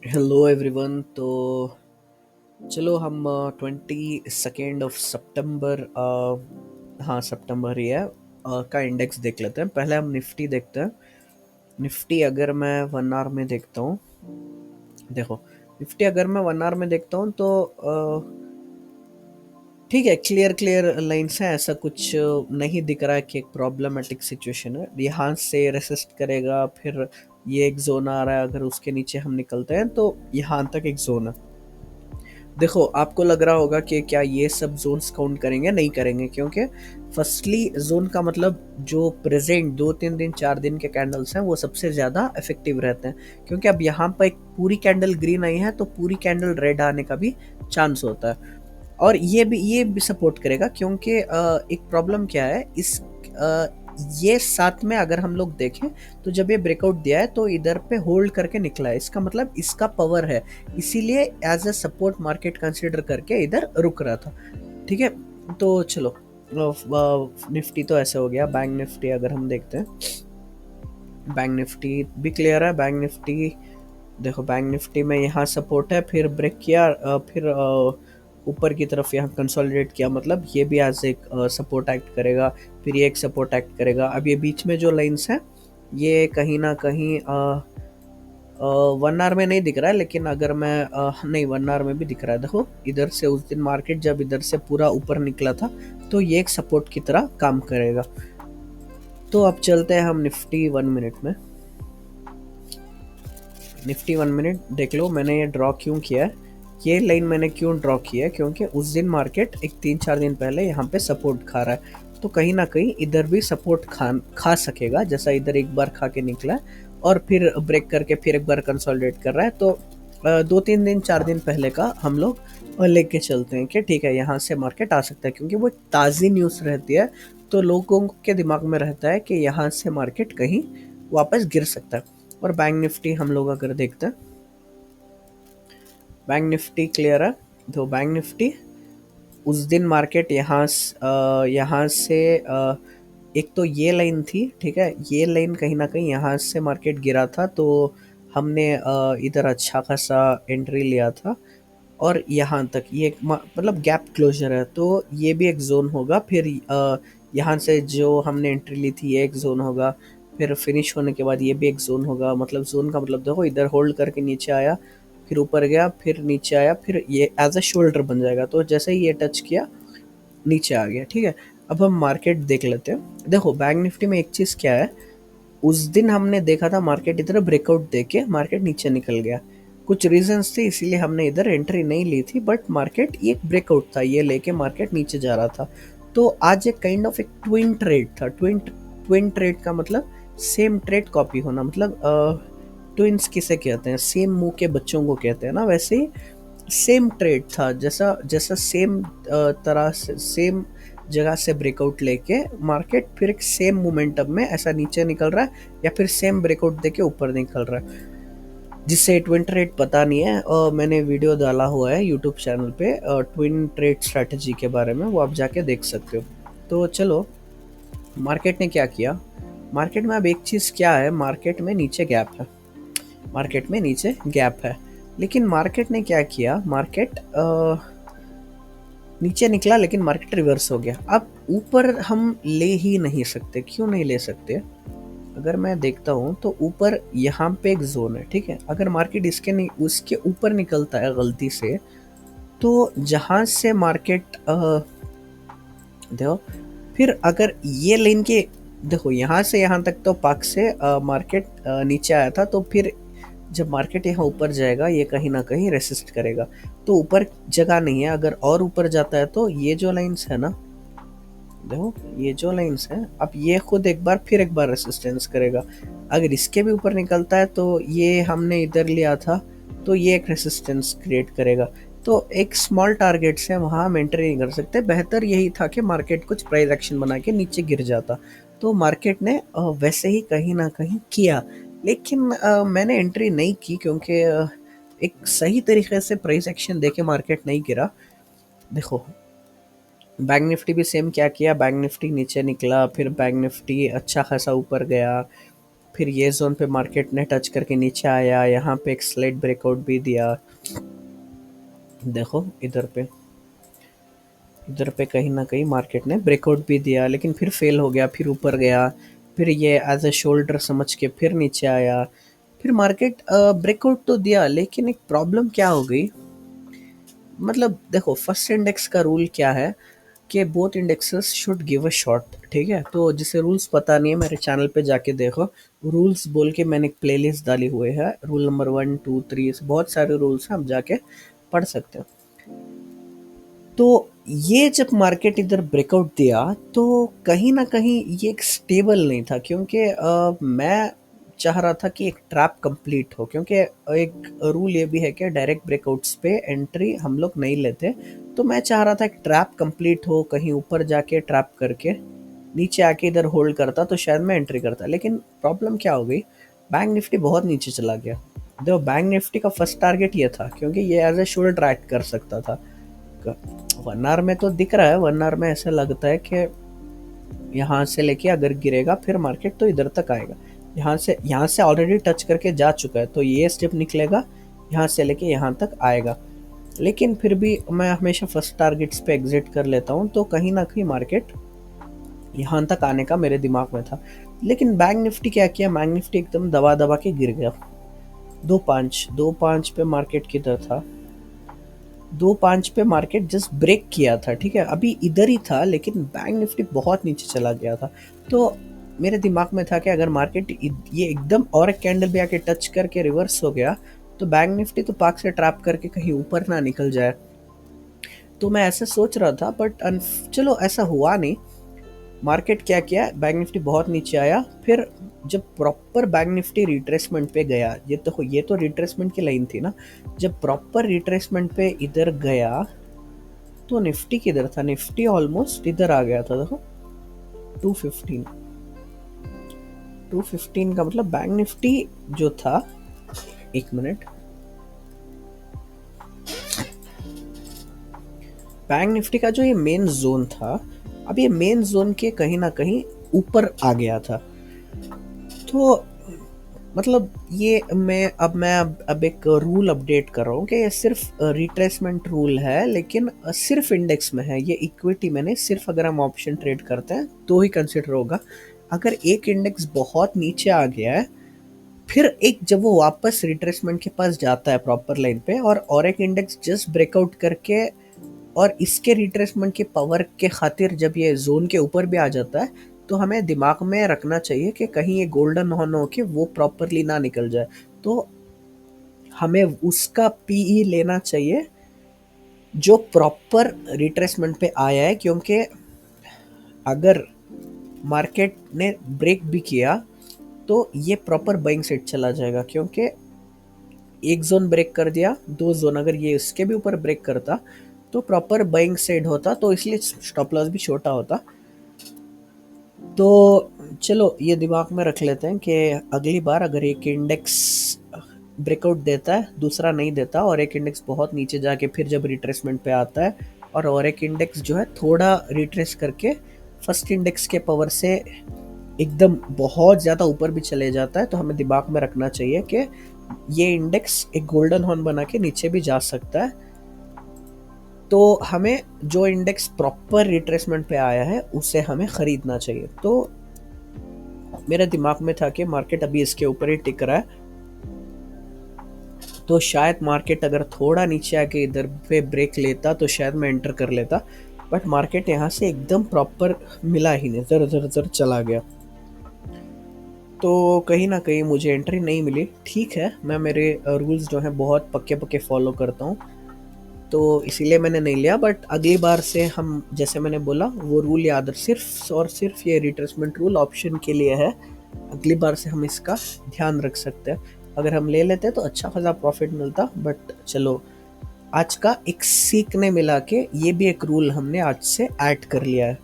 Hello everyone. तो चलो हम 22 सितंबर हाँ सितंबर ही है का इंडेक्स देख लेते हैं। पहले हम निफ्टी देखते हैं। निफ्टी अगर मैं 1 आवर में देखता हूँ, देखो निफ्टी अगर मैं 1 आवर में देखता हूँ तो ठीक है, क्लियर क्लियर लाइन्स है, ऐसा कुछ नहीं दिख रहा है कि एक प्रॉब्लमेटिक सिचुएशन है। यहाँ से रेसिस्ट करेगा, फिर ये एक जोन आ रहा है, अगर उसके नीचे हम निकलते हैं तो यहाँ तक एक जोन है। देखो आपको लग रहा होगा कि क्या ये सब जोन्स काउंट करेंगे, नहीं करेंगे, क्योंकि फर्स्टली जोन का मतलब जो प्रेजेंट 2 3 दिन 4 दिन के कैंडल्स हैं वो सबसे ज़्यादा इफेक्टिव रहते हैं। क्योंकि अब यहाँ पर एक पूरी कैंडल ग्रीन आई है तो पूरी कैंडल रेड आने का भी चांस होता है। और ये भी सपोर्ट करेगा, क्योंकि एक प्रॉब्लम क्या है इस ये साथ में अगर हम लोग देखें तो जब ये ब्रेकआउट दिया है तो इधर पे होल्ड करके निकला है, इसका मतलब इसका पावर है, इसीलिए as a support market consider करके इधर रुक रहा था। ठीक है, तो चलो निफ्टी तो ऐसे हो गया। बैंक निफ्टी अगर हम देखते हैं, बैंक निफ्टी भी क्लियर है। बैंक निफ्टी देखो, बैंक निफ्टी में यहाँ सपोर्ट है, फिर ब्रेक किया, फिर ऊपर की तरफ यहाँ कंसोलिडेट किया, मतलब ये भी एज एक सपोर्ट एक्ट करेगा, फिर ये एक सपोर्ट एक्ट करेगा। अब ये बीच में जो लाइंस हैं ये कहीं ना कहीं 1 आवर में नहीं दिख रहा है, लेकिन अगर मैं नहीं, 1 आवर में भी दिख रहा है। देखो इधर से उस दिन मार्केट जब इधर से पूरा ऊपर निकला था तो ये एक सपोर्ट की तरह काम करेगा। तो अब चलते हैं हम निफ्टी 1 मिनट में। निफ्टी 1 मिनट देख लो, मैंने ये ड्रॉ क्यों किया है, ये लाइन मैंने क्यों ड्रॉ किया है, क्योंकि उस दिन मार्केट एक 3 4 दिन पहले यहाँ पे सपोर्ट खा रहा है, तो कहीं ना कहीं इधर भी सपोर्ट खा सकेगा, जैसा इधर एक बार खा के निकला है और फिर ब्रेक करके फिर एक बार कंसोलिडेट कर रहा है। तो 2 3 दिन 4 दिन पहले का हम लोग लेके चलते हैं कि ठीक है यहाँ से मार्केट आ सकता है, क्योंकि वो ताज़ी न्यूज़ रहती है तो लोगों के दिमाग में रहता है कि यहाँ से मार्केट कहीं वापस गिर सकता है। और बैंक निफ्टी हम लोग अगर देखते हैं, बैंक निफ्टी क्लियर है। तो बैंक निफ्टी उस दिन मार्केट यहाँ से एक तो ये लाइन थी, ठीक है, ये लाइन कहीं ना कहीं यहाँ से मार्केट गिरा था तो हमने इधर अच्छा खासा एंट्री लिया था, और यहाँ तक ये मतलब गैप क्लोजर है तो ये भी एक जोन होगा। फिर यहाँ से जो हमने एंट्री ली थी ये एक जोन होगा, फिर फिनिश होने के बाद ये भी एक जोन होगा। मतलब जोन का मतलब देखो, इधर होल्ड करके नीचे आया, फिर ऊपर गया, फिर नीचे आया, फिर ये एज अ शोल्डर बन जाएगा, तो जैसे ही ये टच किया नीचे आ गया। ठीक है, अब हम मार्केट देख लेते हैं। देखो बैंक निफ्टी में एक चीज़ क्या है, उस दिन हमने देखा था मार्केट इधर ब्रेकआउट देके मार्केट नीचे निकल गया, कुछ रीजंस थे इसीलिए हमने इधर एंट्री नहीं ली थी, बट मार्केट ये एक ब्रेकआउट था, ये लेके मार्केट नीचे जा रहा था। तो आज एक काइंड ऑफ एक ट्विन ट्रेड था। ट्विन ट्रेड का मतलब सेम ट्रेड कॉपी होना, मतलब ट्विंस किसे कहते हैं, सेम मुंह के बच्चों को कहते हैं ना, वैसे ही सेम ट्रेड था, जैसा जैसा सेम तरह से सेम जगह से ब्रेकआउट लेके मार्केट फिर एक सेम मोमेंटम में ऐसा नीचे निकल रहा है, या फिर सेम ब्रेकआउट देके ऊपर निकल रहा है, जिससे ट्विन ट्रेड पता नहीं है। और मैंने वीडियो डाला हुआ है यूट्यूब चैनल पे ट्विन ट्रेड स्ट्रेटजी के बारे में, वो आप जाके देख सकते हो। तो चलो मार्केट ने क्या किया, मार्केट में अब एक चीज़ क्या है, मार्केट में नीचे गैप है, मार्केट में नीचे गैप है, लेकिन मार्केट ने क्या किया, मार्केट नीचे निकला लेकिन मार्केट रिवर्स हो गया। अब ऊपर हम ले ही नहीं सकते, क्यों नहीं ले सकते, अगर मैं देखता हूँ तो ऊपर यहाँ पे एक जोन है, ठीक है, अगर मार्केट इसके नहीं उसके ऊपर निकलता है गलती से, तो जहाँ से मार्केट देखो, फिर अगर ये लाइन के देखो यहाँ से यहाँ तक तो पाक से मार्केट नीचे आया था, तो फिर जब मार्केट यहाँ ऊपर जाएगा ये कहीं ना कहीं रेसिस्ट करेगा, तो ऊपर जगह नहीं है। अगर और ऊपर जाता है तो ये जो लाइंस है ना, देखो ये जो लाइंस है, अब ये खुद एक बार फिर एक बार रेसिस्टेंस करेगा। अगर इसके भी ऊपर निकलता है तो ये हमने इधर लिया था तो ये एक रेसिस्टेंस क्रिएट करेगा। तो एक स्मॉल टारगेट से वहाँ हम एंट्री नहीं कर सकते, बेहतर यही था कि मार्केट कुछ प्राइस एक्शन बना के नीचे गिर जाता। तो मार्केट ने वैसे ही कहीं ना कहीं किया, लेकिन मैंने एंट्री नहीं की, क्योंकि एक सही तरीके से प्राइस एक्शन देके मार्केट नहीं गिरा। देखो बैंक निफ्टी भी सेम क्या किया, बैंक निफ्टी नीचे निकला, फिर बैंक निफ्टी अच्छा खासा ऊपर गया, फिर ये जोन पे मार्केट ने टच करके नीचे आया, यहाँ पे एक स्लाइड ब्रेकआउट भी दिया। देखो इधर पे कहीं ना कहीं मार्केट ने ब्रेकआउट भी दिया, लेकिन फिर फेल हो गया, फिर ऊपर गया, फिर ये एज अ शोल्डर समझ के फिर नीचे आया। फिर मार्केट ब्रेकआउट तो दिया, लेकिन एक प्रॉब्लम क्या हो गई, मतलब देखो फर्स्ट इंडेक्स का रूल क्या है कि both indexes should give a shot, ठीक है। तो जिसे रूल्स पता नहीं है मेरे चैनल पे जाके देखो, रूल्स बोल के मैंने एक प्लेलिस्ट डाली हुई है, रूल नंबर 1 2 3, बहुत सारे रूल्स हैं, आप जाके पढ़ सकते हो। तो ये जब मार्केट इधर ब्रेकआउट दिया तो कहीं ना कहीं ये एक स्टेबल नहीं था, क्योंकि मैं चाह रहा था कि एक ट्रैप कंप्लीट हो, क्योंकि एक रूल ये भी है कि डायरेक्ट ब्रेकआउट्स पे एंट्री हम लोग नहीं लेते। तो मैं चाह रहा था एक ट्रैप कंप्लीट हो, कहीं ऊपर जाके ट्रैप करके नीचे आके इधर होल्ड करता तो शायद मैं एंट्री करता। लेकिन प्रॉब्लम क्या हो गई, बैंक निफ्टी बहुत नीचे चला गया। देखो बैंक निफ्टी का फर्स्ट टारगेट ये था, क्योंकि ये एज ए शोल्डर एक्ट कर सकता था। 1 आवर में तो दिख रहा है, 1 आवर में ऐसा लगता है कि यहाँ से लेके अगर गिरेगा फिर मार्केट तो इधर तक आएगा। यहाँ से ऑलरेडी टच करके जा चुका है, तो ये स्टेप निकलेगा, यहाँ से लेके यहाँ तक आएगा। लेकिन फिर भी मैं हमेशा फर्स्ट टारगेट्स पे एग्जिट कर लेता हूँ, तो कहीं ना कहीं मार्केट यहाँ तक आने का मेरे दिमाग में था। लेकिन बैंक निफ्टी क्या किया, बैंक निफ्टी एकदम दबा दबा के गिर गया। 2.5 पे मार्केट किधर था, 2.5 पे मार्केट जस्ट ब्रेक किया था, ठीक है, अभी इधर ही था, लेकिन बैंक निफ्टी बहुत नीचे चला गया था। तो मेरे दिमाग में था कि अगर मार्केट ये एकदम और एक कैंडल भी आके टच करके रिवर्स हो गया तो बैंक निफ्टी तो पाक से ट्रैप करके कहीं ऊपर ना निकल जाए। तो मैं ऐसा सोच रहा था, बट चलो ऐसा हुआ नहीं। मार्केट क्या किया, बैंक निफ्टी बहुत नीचे आया, फिर जब प्रॉपर बैंक निफ्टी रिट्रेसमेंट पे गया, ये तो रिट्रेसमेंट की लाइन थी ना, जब प्रॉपर रिट्रेसमेंट पे इधर गया तो निफ्टी किधर था, निफ्टी ऑलमोस्ट इधर आ गया था। देखो 215, 215 का मतलब बैंक निफ्टी जो था, एक मिनट, बैंक निफ्टी का जो ये मेन जोन था, अब ये मेन जोन के कहीं ना कहीं ऊपर आ गया था। तो मतलब ये मैं अब एक रूल अपडेट कर रहा हूँ कि ये सिर्फ रिट्रेसमेंट रूल है, लेकिन सिर्फ इंडेक्स में है। ये इक्विटी में नहीं, सिर्फ अगर हम ऑप्शन ट्रेड करते हैं तो ही कंसिडर होगा। अगर एक इंडेक्स बहुत नीचे आ गया है, फिर एक जब वो वापस रिट्रेसमेंट के पास जाता है प्रॉपर लाइन पे, और एक इंडेक्स जस्ट ब्रेकआउट करके और इसके रिट्रेसमेंट की पावर के खातिर जब ये जोन के ऊपर भी आ जाता है, तो हमें दिमाग में रखना चाहिए कि कहीं ये गोल्डन हॉर्न हो के वो प्रॉपरली ना निकल जाए। तो हमें उसका पीई लेना चाहिए जो प्रॉपर रिट्रेसमेंट पे आया है, क्योंकि अगर मार्केट ने ब्रेक भी किया तो ये प्रॉपर बाइंग सेट चला जाएगा, क्योंकि एक जोन ब्रेक कर दिया, 2 जोन अगर ये इसके भी ऊपर ब्रेक करता तो प्रॉपर बाइंग सेट होता, तो इसलिए स्टॉप लॉस भी छोटा होता। तो चलो ये दिमाग में रख लेते हैं कि अगली बार अगर एक इंडेक्स ब्रेकआउट देता है, दूसरा नहीं देता, और एक इंडेक्स बहुत नीचे जाके फिर जब रिट्रेसमेंट पे आता है, और एक इंडेक्स जो है थोड़ा रिट्रेस करके फर्स्ट इंडेक्स के पावर से एकदम बहुत ज़्यादा ऊपर भी चले जाता है, तो हमें दिमाग में रखना चाहिए कि ये इंडेक्स एक गोल्डन हॉर्न बना के नीचे भी जा सकता है। तो हमें जो इंडेक्स प्रॉपर रिट्रेसमेंट पे आया है उसे हमें खरीदना चाहिए। तो मेरे दिमाग में था कि मार्केट अभी इसके ऊपर ही टिक रहा है, तो शायद मार्केट अगर थोड़ा नीचे आके इधर पे ब्रेक लेता तो शायद मैं एंटर कर लेता। बट मार्केट यहाँ से एकदम प्रॉपर मिला ही नहीं, जर जर जर चला गया, तो कहीं ना कहीं मुझे एंट्री नहीं मिली। ठीक है, मैं मेरे रूल्स जो हैं बहुत पक्के पक्के फॉलो करता हूँ, तो इसीलिए मैंने नहीं लिया। बट अगली बार से हम, जैसे मैंने बोला, वो रूल याद, सिर्फ और सिर्फ ये रिट्रेसमेंट रूल ऑप्शन के लिए है। अगली बार से हम इसका ध्यान रख सकते हैं, अगर हम ले लेते तो अच्छा खासा प्रॉफिट मिलता। बट चलो, आज का एक सीखने मिला के ये भी एक रूल हमने आज से ऐड कर लिया है।